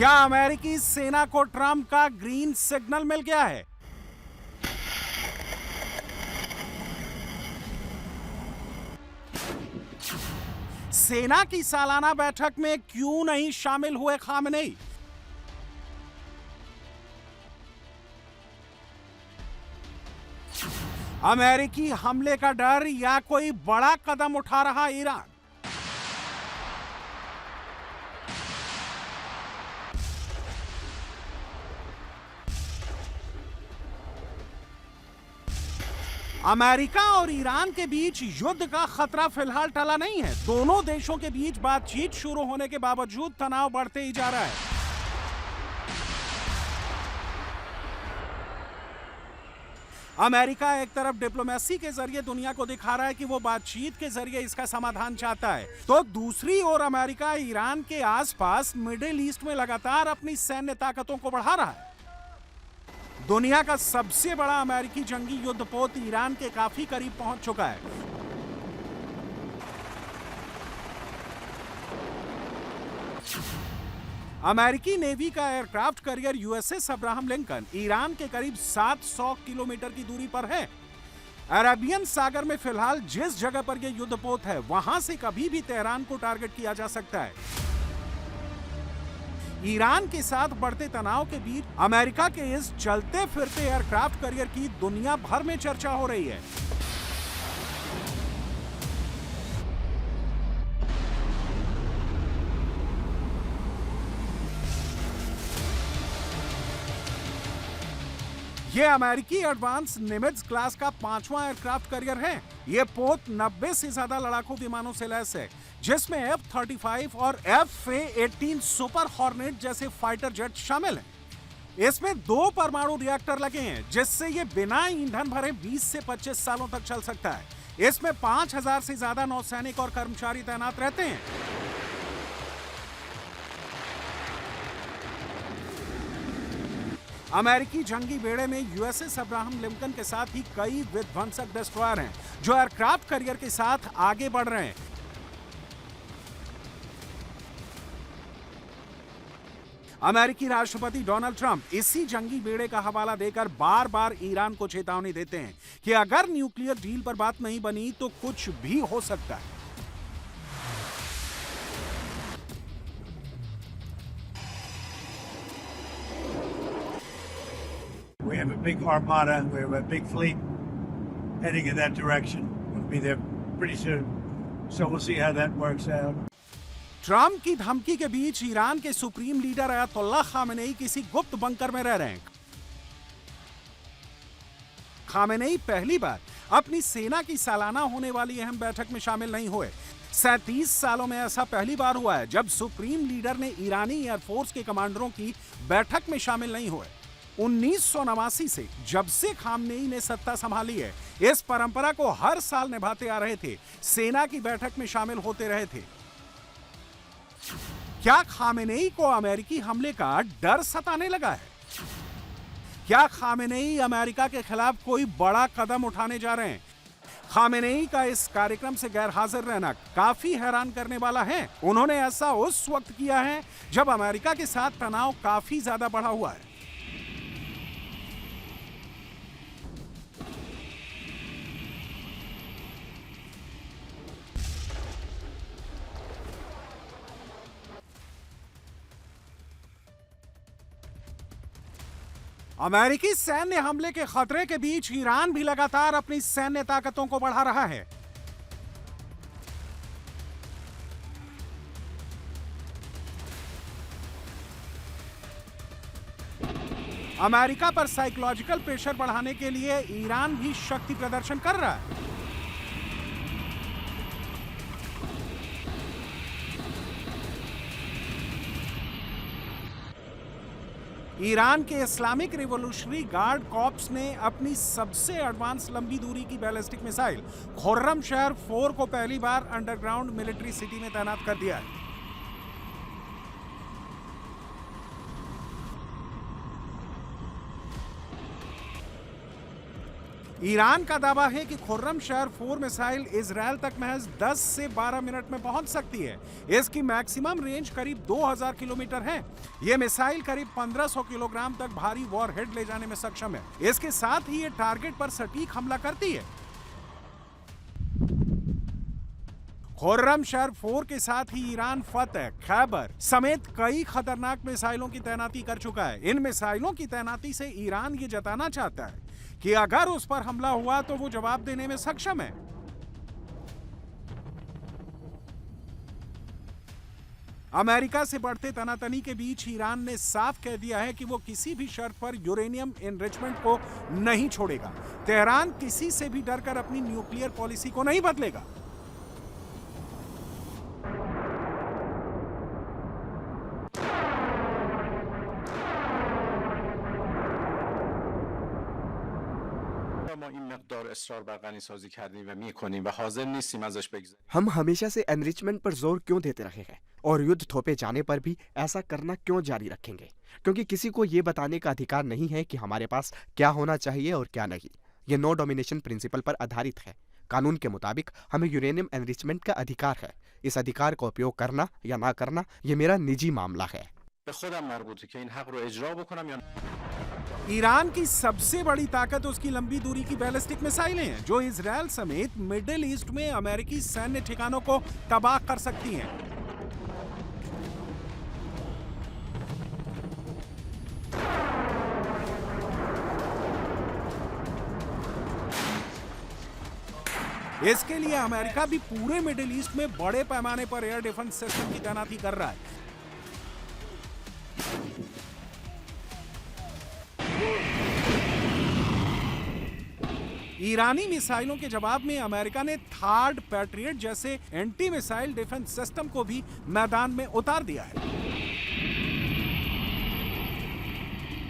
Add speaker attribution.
Speaker 1: क्या अमेरिकी सेना को ट्रंप का ग्रीन सिग्नल मिल गया है? सेना की सालाना बैठक में क्यों नहीं शामिल हुए खामेनेई? अमेरिकी हमले का डर या कोई बड़ा कदम उठा रहा ईरान? अमेरिका और ईरान के बीच युद्ध का खतरा फिलहाल टला नहीं है। दोनों देशों के बीच बातचीत शुरू होने के बावजूद तनाव बढ़ते ही जा रहा है। अमेरिका एक तरफ डिप्लोमेसी के जरिए दुनिया को दिखा रहा है कि वो बातचीत के जरिए इसका समाधान चाहता है, तो दूसरी ओर अमेरिका ईरान के आसपास मिडिल ईस्ट में लगातार अपनी सैन्य ताकतों को बढ़ा रहा है। दुनिया का सबसे बड़ा अमेरिकी जंगी युद्धपोत ईरान के काफी करीब पहुंच चुका है। अमेरिकी नेवी का aircraft carrier USS Abraham Lincoln Iran के करीब 700 किलोमीटर की दूरी पर है। अरेबियन सागर में फिलहाल जिस जगह पर यह युद्धपोत है, वहां से कभी भी तेहरान को टारगेट किया जा सकता है। ईरान के साथ बढ़ते तनाव के बीच अमेरिका के इस चलते फिरते एयरक्राफ्ट कैरियर की दुनिया भर में चर्चा हो रही है। यह अमेरिकी एडवांस निमित्ज क्लास का 5वां एयरक्राफ्ट कैरियर है। यह पोत 90 से ज्यादा लड़ाकू विमानों से लैस है, जिसमें F-35 और F-18 सुपर हॉर्नेट जैसे फाइटर जेट शामिल हैं। इसमें 2 परमाणु रिएक्टर लगे हैं, जिससे यह बिना ईंधन भरे 20 से 25 सालों तक चल सकता है। इसमें 5000 से ज्यादा नौसैनिक और कर्मचारी तैनात रहते हैं। अमेरिकी जंगी बेड़े में यूएसएस अब्राहम लिंकन के साथ ही कई विध्वंसक डिस्ट्रॉयर हैं, जो एयरक्राफ्ट कैरियर के साथ आगे बढ़ रहे हैं। अमेरिकी राष्ट्रपति डोनाल्ड ट्रंप इसी जंगी बेड़े का हवाला देकर बार बार ईरान को चेतावनी देते हैं कि अगर न्यूक्लियर डील पर बात नहीं बनी तो कुछ भी हो सकता है।
Speaker 2: We have a big armada, we have a big fleet heading in that direction. We'll be there pretty soon. So we'll see how that works out.
Speaker 1: Trump की धमकी के बीच ईरान के सुप्रीम लीडर अयतुल्लाह खामेनेई किसी गुप्त bunker में रह रहे हैं। खामेनेई पहली बार अपनी सेना की सालाना होने वाली अहम बैठक में शामिल नहीं हुए। 37 सालों में ऐसा पहली बार हुआ है जब सुप्रीम लीडर ने ईरानी एयरफोर्स के कमांडरों की बैठक में शामिल नहीं हुए। 1989 से जब से खामेनेई ने सत्ता संभाली है, इस परंपरा को हर साल निभाते आ रहे थे, सेना की बैठक में शामिल होते रहे थे। क्या खामेनेई को अमेरिकी हमले का डर सताने लगा है? क्या खामेनेई अमेरिका के खिलाफ कोई बड़ा कदम उठाने जा रहे हैं? खामेनेई का इस कार्यक्रम से गैर हाजिर रहना काफी हैरान करने वाला है। उन्होंने ऐसा उस वक्त किया है जब अमेरिका के साथ तनाव काफी ज्यादा बढ़ा हुआ है। अमेरिकी सैन्य हमले के खतरे के बीच ईरान भी लगातार अपनी सैन्य ताकतों को बढ़ा रहा है। अमेरिका पर साइकोलॉजिकल प्रेशर बढ़ाने के लिए ईरान भी शक्ति प्रदर्शन कर रहा है। ईरान के इस्लामिक रिवॉल्यूशनरी गार्ड कॉर्प्स ने अपनी सबसे एडवांस लंबी दूरी की बैलिस्टिक मिसाइल खुर्रम शहर 4 को पहली बार अंडरग्राउंड मिलिट्री सिटी में तैनात कर दिया है। ईरान का दावा है कि खुर्रमशहर 4 मिसाइल इजरायल तक महज 10 से 12 मिनट में पहुंच सकती है। इसकी मैक्सिमम रेंज करीब 2000 किलोमीटर है। यह मिसाइल करीब 1500 किलोग्राम तक भारी वॉरहेड ले जाने में सक्षम है। इसके साथ ही ये टारगेट पर सटीक हमला करती है। खुर्रमशहर 4 के साथ ही ईरान फतह, खैबर समेत कई खतरनाक मिसाइलों की तैनाती कर चुका है। इन मिसाइलों की तैनाती से ईरान ये जताना चाहता है कि अगर उस पर हमला हुआ तो वो जवाब देने में सक्षम है। अमेरिका से बढ़ते तनातनी के बीच ईरान ने साफ कह दिया है कि वो किसी भी शर्त पर यूरेनियम एनरिचमेंट को नहीं छोड़ेगा। तेहरान किसी से भी डरकर अपनी न्यूक्लियर पॉलिसी को नहीं बदलेगा।
Speaker 3: हम हमेशा से एनरिचमेंट पर जोर क्यों देते रहे हैं और युद्ध थोपे जाने पर भी ऐसा करना क्यों जारी रखेंगे? क्योंकि किसी को ये बताने का अधिकार नहीं है कि हमारे पास क्या होना चाहिए और क्या नहीं। ये नो डोमिनेशन प्रिंसिपल पर आधारित है। कानून के मुताबिक हमें यूरेनियम एनरिचमेंट का अधिकार है। इस अधिकार का उपयोग करना या ना करना ये मेरा निजी मामला है।
Speaker 1: ईरान की सबसे बड़ी ताकत उसकी लंबी दूरी की बैलिस्टिक मिसाइलें हैं, जो इजरायल समेत मिडिल ईस्ट में अमेरिकी सैन्य ठिकानों को तबाह कर सकती हैं। इसके लिए अमेरिका भी पूरे मिडिल ईस्ट में बड़े पैमाने पर एयर डिफेंस सिस्टम की तैनाती कर रहा है। ईरानी मिसाइलों के जवाब में अमेरिका ने थार्ड पैट्रियट जैसे एंटी मिसाइल डिफेंस सिस्टम को भी मैदान में उतार दिया है।